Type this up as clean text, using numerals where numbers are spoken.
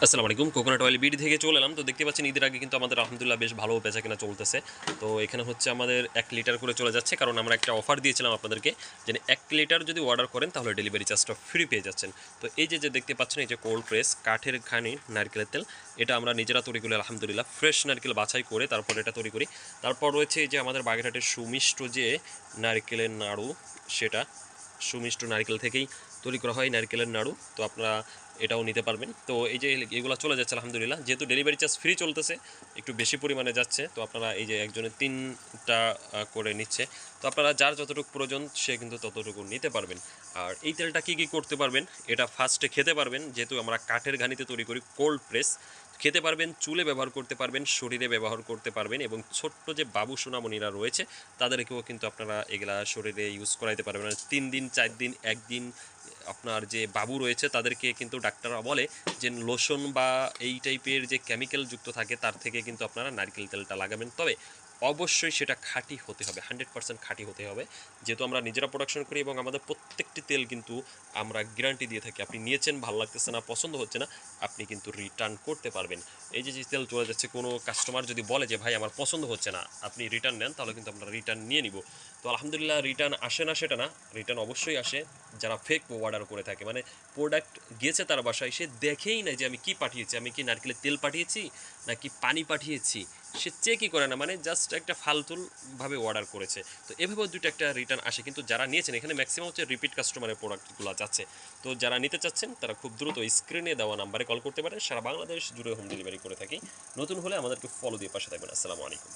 আসসালামু আলাইকুম। Coconut oil BD থেকে চলে এলাম। তো দেখতে পাচ্ছেন ঈদের আগে কিন্তু আমাদের আলহামদুলিল্লাহ বেশ ভালো বেচাকেনা চলতেছে। তো এখানে হচ্ছে আমাদের ১ লিটার করে চলে যাচ্ছে। কারণ আমরা একটা অফার দিয়েছিলাম আপনাদেরকে যে ১ লিটার যদি অর্ডার করেন তাহলে ডেলিভারি চার্জটা ফ্রি পেয়ে যাচ্ছেন। তো এই যে দেখতে পাচ্ছেন এই যে কোল্ড প্রেস কাঠের ঘানি নারকেলের তেল, এটা আমরা নিজেরা তৈরি করি আলহামদুলিল্লাহ। ফ্রেশ নারকেল বাছাই করে তারপর এটা তৈরি করি। তারপর রয়েছে এই যে আমাদের বাগেরহাটের সুমিষ্ট যে নারকেলের নাড়ু, সেটা সুমিষ্ট নারকেল থেকেই তৈরি করা হয় নারকেলের নাড়ু। তো আপনারা এটাও নিতে পারবেন। তো এই যে এগুলো চলে যাচ্ছে আলহামদুলিল্লাহ, যেহেতু ডেলিভারি চার্জ ফ্রি চলতেছে, একটু বেশি পরিমাণে যাচ্ছে। তো আপনারা এই যে একজনের ৩টা করে নিচ্ছে। তো আপনারা যার যতটুকু প্রয়োজন সে কিন্তু ততটুকু নিতে পারবেন। আর এই তেলটা কী কী করতে পারবেন, এটা ফার্স্টে খেতে পারবেন, যেহেতু আমরা কাঠের ঘানিতে তৈরি করি কোল্ড প্রেস। খেতে পারবেন, চুলে ব্যবহার করতে পারবেন, শরীরে ব্যবহার করতে পারবেন, এবং ছোট্ট যে বাবু সোনামণিরা রয়েছে তাদেরকেও কিন্তু আপনারা এগুলা শরীরে ইউজ করাইতে পারবেন। ৩ দিন ৪ দিন ১ দিন আপনার যে বাবু রয়েছে তাদেরকে কিন্তু ডাক্তাররা বলে যে লোশন বা এই টাইপের যে কেমিক্যাল যুক্ত থাকে তার থেকে কিন্তু আপনারা নারকেল তেলটা লাগাবেন। তবে অবশ্যই সেটা খাঁটি হতে হবে, 100% খাঁটি হতে হবে। যেহেতু আমরা নিজেরা প্রোডাকশন করি এবং আমাদের প্রত্যেকটি তেল কিন্তু আমরা গ্যারান্টি দিয়ে থাকি। আপনি নিয়েছেন, ভালো লাগতেছে না, পছন্দ হচ্ছে না, আপনি কিন্তু রিটার্ন করতে পারবেন। এই যে তেল চলে যাচ্ছে, কোনো কাস্টমার যদি বলে যে ভাই আমার পছন্দ হচ্ছে না, আপনি রিটার্ন নেন, তাহলে কিন্তু আমরা রিটার্ন নিয়ে নিব। তো আলহামদুলিল্লাহ রিটার্ন আসে না সেটা না, রিটার্ন অবশ্যই আসে। যারা ফেক অর্ডার করে থাকে, মানে প্রোডাক্ট গিয়েছে তার বাসায়, সে দেখেই না যে আমি কি পাঠিয়েছি, আমি কি নারকেলের তেল পাঠিয়েছি নাকি পানি পাঠিয়েছি, সে চেকই করে না, মানে জাস্ট একটা ফালতুলভাবে অর্ডার করেছে। তো এভাবেও দুটো একটা রিটার্ন আসে। কিন্তু যারা নিয়েছেন, এখানে ম্যাক্সিমাম হচ্ছে রিপিট কাস্টমারের প্রোডাক্টগুলো যাচ্ছে। তো যারা নিতে চাচ্ছেন তারা খুব দ্রুত স্ক্রিনে দেওয়া নাম্বারে কল করতে পারেন। সারা বাংলাদেশ জুড়ে হোম ডেলিভারি করে থাকি। নতুন হলে আমাদেরকে ফলো দিয়ে পাশে থাকবেন। আসসালামু আলাইকুম।